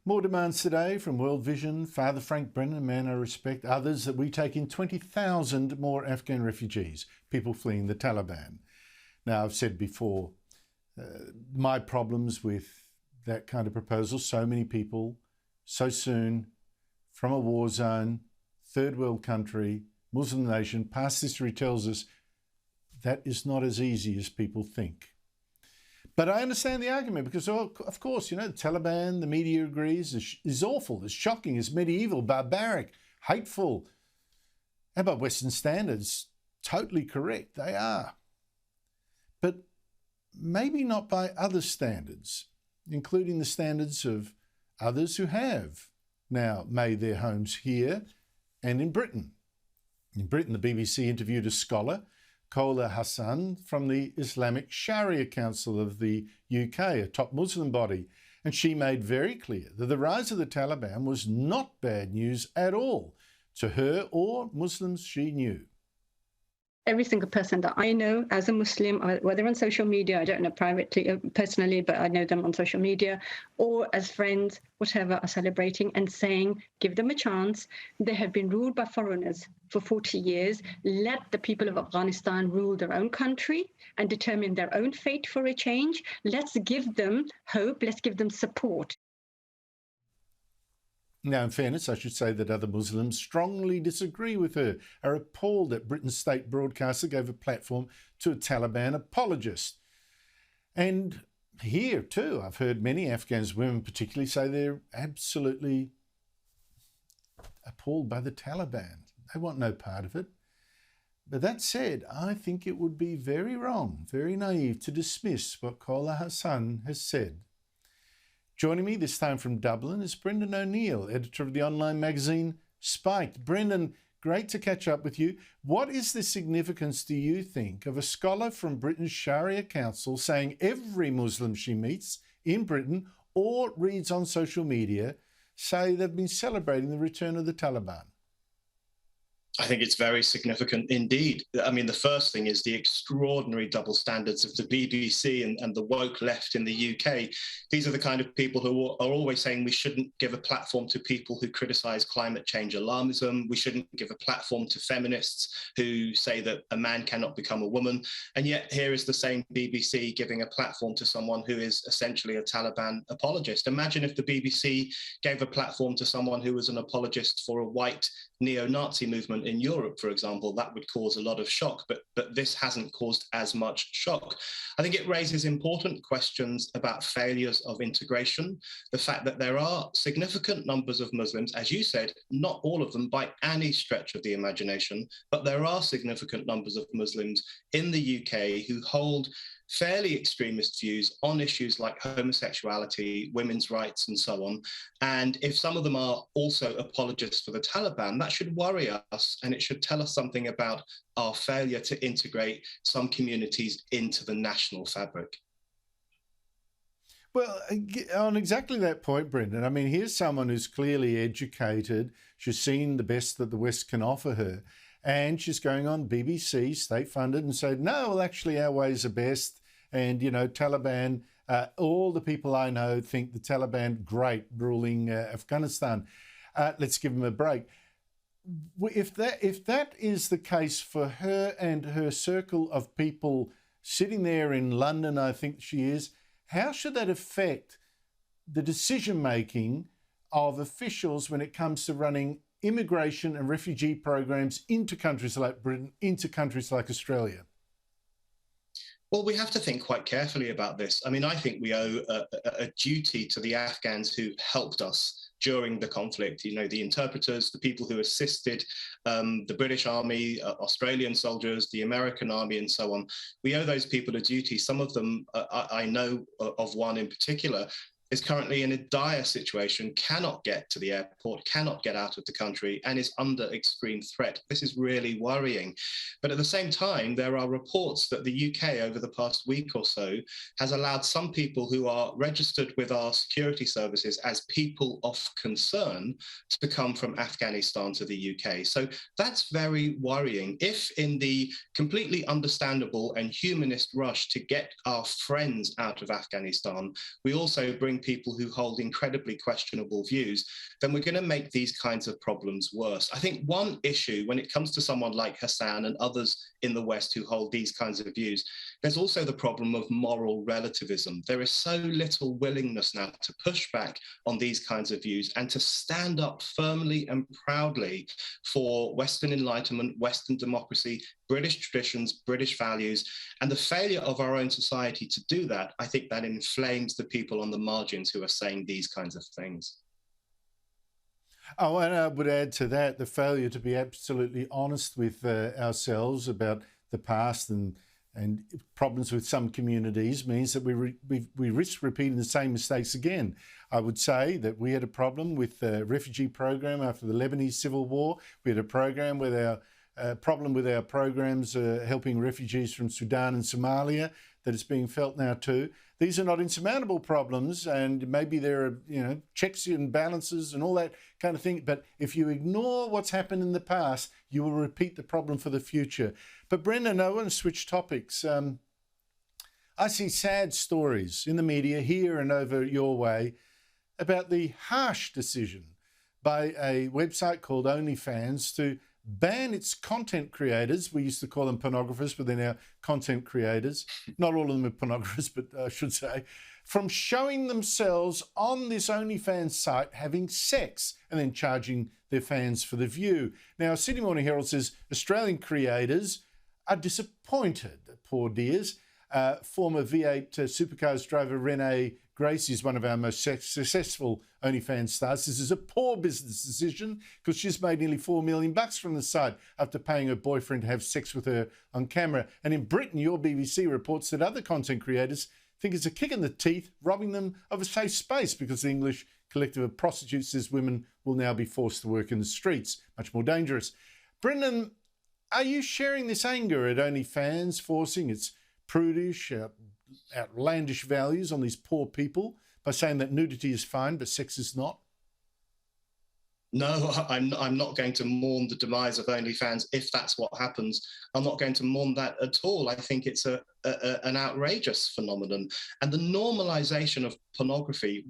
More demands today from World Vision, Father Frank Brennan, a man I respect, others that we take in 20,000 more Afghan refugees, people fleeing the Taliban. Now, I've said before, my problems with that kind of proposal, so many people, so soon, from a war zone, third world country, Muslim nation, past history tells us that is not as easy as people think. But I understand the argument because, of course, you know, the Taliban, the media agrees, is awful, is shocking, is medieval, barbaric, hateful. And by Western standards, totally correct, they are. But maybe not by other standards, including the standards of others who have now made their homes here and in Britain. In Britain, the BBC interviewed a scholar, Kola Hassan, from the Islamic Sharia Council of the UK, a top Muslim body, and she made very clear that the rise of the Taliban was not bad news at all to her or Muslims she knew. Every single person that I know as a Muslim, whether on social media, I don't know privately, personally, but I know them on social media, or as friends, whatever, are celebrating and saying, give them a chance. They have been ruled by foreigners for 40 years. Let the people of Afghanistan rule their own country and determine their own fate for a change. Let's give them hope. Let's give them support. Now, in fairness, I should say that other Muslims strongly disagree with her, are appalled that Britain's state broadcaster gave a platform to a Taliban apologist. And here, too, I've heard many Afghan women particularly say they're absolutely appalled by the Taliban. They want no part of it. But that said, I think it would be very wrong, very naive to dismiss what Kola Hassan has said. Joining me this time from Dublin is Brendan O'Neill, editor of the online magazine Spiked. Brendan, great to catch up with you. What is the significance, do you think, of a scholar from Britain's Sharia Council saying every Muslim she meets in Britain or reads on social media say they've been celebrating the return of the Taliban? I think it's very significant indeed. I mean, the first thing is the extraordinary double standards of the BBC and the woke left in the UK. These are the kind of people who are always saying we shouldn't give a platform to people who criticise climate change alarmism. We shouldn't give a platform to feminists who say that a man cannot become a woman. And yet here is the same BBC giving a platform to someone who is essentially a Taliban apologist. Imagine if the BBC gave a platform to someone who was an apologist for a white neo-Nazi movement in Europe, for example. That would cause a lot of shock, but this hasn't caused as much shock. I think it raises important questions about failures of integration, the fact that there are significant numbers of Muslims, as you said, not all of them by any stretch of the imagination, but there are significant numbers of Muslims in the UK who hold fairly extremist views on issues like homosexuality, women's rights, and so on. And if some of them are also apologists for the Taliban, that should worry us, and it should tell us something about our failure to integrate some communities into the national fabric. Well, on exactly that point, Brendan, I mean, here's someone who's clearly educated. She's seen the best that the West can offer her. And she's going on BBC, state-funded, and said, no, well, actually, our ways are best. And, you know, Taliban, all the people I know think the Taliban, great, ruling Afghanistan. Let's give them a break. If that is the case for her and her circle of people sitting there in London, I think she is, how should that affect the decision-making of officials when it comes to running immigration and refugee programs into countries like Britain, into countries like Australia? Well, we have to think quite carefully about this. I mean, I think we owe a duty to the Afghans who helped us during the conflict, you know, the interpreters, the people who assisted the British Army, Australian soldiers, the American Army, and so on. We owe those people a duty. Some of them, I know of one in particular, is currently in a dire situation, cannot get to the airport, cannot get out of the country, and is under extreme threat. This is really worrying. But at the same time, there are reports that the UK over the past week or so has allowed some people who are registered with our security services as people of concern to come from Afghanistan to the UK. So that's very worrying. If in the completely understandable and humanist rush to get our friends out of Afghanistan, we also bring people who hold incredibly questionable views, then we're going to make these kinds of problems worse. I think one issue when it comes to someone like Hassan and others in the West who hold these kinds of views, there's also the problem of moral relativism. There is so little willingness now to push back on these kinds of views and to stand up firmly and proudly for Western enlightenment, Western democracy, British traditions, British values, and the failure of our own society to do that. I think that inflames the people on the margins who are saying these kinds of things. Oh, and I would add to that the failure to be absolutely honest with ourselves about the past and problems with some communities means that we risk repeating the same mistakes again. I would say that we had a problem with the refugee program after the Lebanese civil war. We had a program with our problem with our programs helping refugees from Sudan and Somalia that is being felt now too. These are not insurmountable problems, and maybe there are checks and balances and all that kind of thing. But if you ignore what's happened in the past, you will repeat the problem for the future. But Brendan, I want to switch topics. I see sad stories in the media here and over your way about the harsh decision by a website called OnlyFans to ban its content creators. We used to call them pornographers, but they're now content creators. Not all of them are pornographers, but I should say, from showing themselves on this OnlyFans site having sex and then charging their fans for the view. Now, Sydney Morning Herald says Australian creators are disappointed, poor dears. Former V8 supercars driver Renee Gracie is one of our most successful OnlyFans stars. This is a poor business decision because she's made nearly $4 million from the site after paying her boyfriend to have sex with her on camera. And in Britain, your BBC reports that other content creators think it's a kick in the teeth, robbing them of a safe space because the English collective of prostitutes says women will now be forced to work in the streets, much more dangerous. Brendan, are you sharing this anger at OnlyFans forcing its prudish, outlandish values on these poor people by saying that nudity is fine but sex is not? No, I'm not going to mourn the demise of OnlyFans if that's what happens. I'm not going to mourn that at all. I think it's an outrageous phenomenon. And the normalisation of pornography,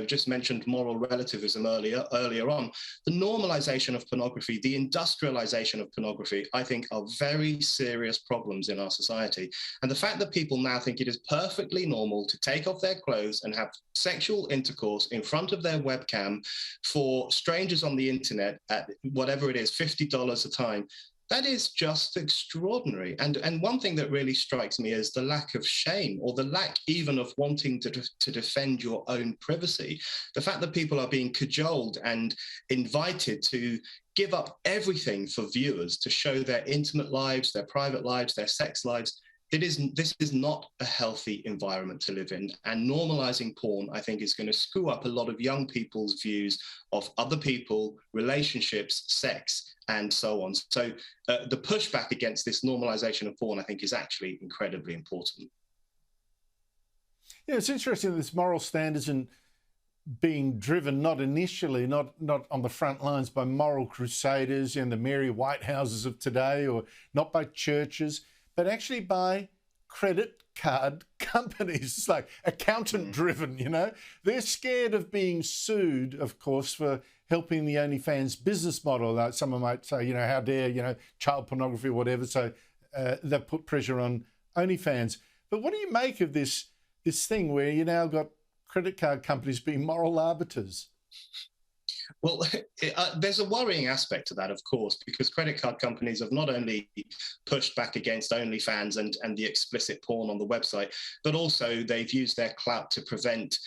just mentioned moral relativism earlier on, the normalisation of pornography, the industrialisation of pornography, I think are very serious problems in our society. And the fact that people now think it is perfectly normal to take off their clothes and have sexual intercourse in front of their webcam for strangers on the internet at whatever it is, $50 a time, that is just extraordinary. And one thing that really strikes me is the lack of shame, or the lack even of wanting to defend your own privacy. The fact that people are being cajoled and invited to give up everything for viewers to show their intimate lives, their private lives, their sex lives. This is not a healthy environment to live in. And normalising porn, I think, is going to screw up a lot of young people's views of other people, relationships, sex, and so on. So the pushback against this normalisation of porn, I think, is actually incredibly important. Yeah, it's interesting that this moral standards and being driven not initially, not on the front lines by moral crusaders and the Mary Whitehouses of today, or not by churches, but actually by credit card companies. It's like accountant driven, They're scared of being sued, of course, for helping the OnlyFans business model. Like someone might say, how dare, child pornography or whatever. So they've put pressure on OnlyFans. But what do you make of this thing where you now got credit card companies being moral arbiters? Well, there's a worrying aspect to that, of course, because credit card companies have not only pushed back against OnlyFans and the explicit porn on the website, but also they've used their clout to prevent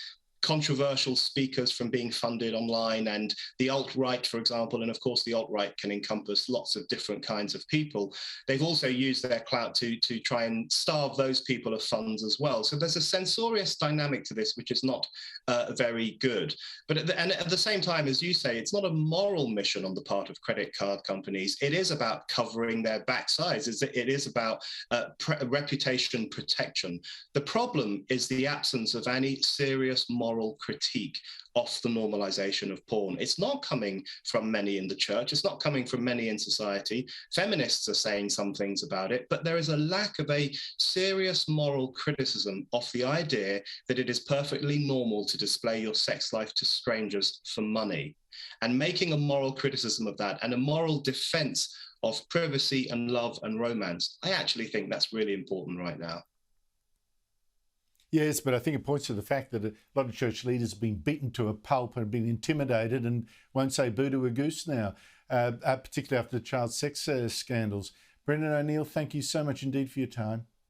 controversial speakers from being funded online, and the alt-right, for example, and of course the alt-right can encompass lots of different kinds of people. They've also used their clout to try and starve those people of funds as well. So there's a censorious dynamic to this, which is not very good. But at the same time, as you say, it's not a moral mission on the part of credit card companies. It is about covering their backsides. It is about reputation protection. The problem is the absence of any serious moral critique off the normalization of porn. It's not coming from many in the church. It's not coming from many in society. Feminists are saying some things about it, but there is a lack of a serious moral criticism of the idea that it is perfectly normal to display your sex life to strangers for money. And making a moral criticism of that and a moral defense of privacy and love and romance, I actually think that's really important right now. Yes, but I think it points to the fact that a lot of church leaders have been beaten to a pulp and been intimidated and won't say boo to a goose now, particularly after the child sex scandals. Brendan O'Neill, thank you so much indeed for your time.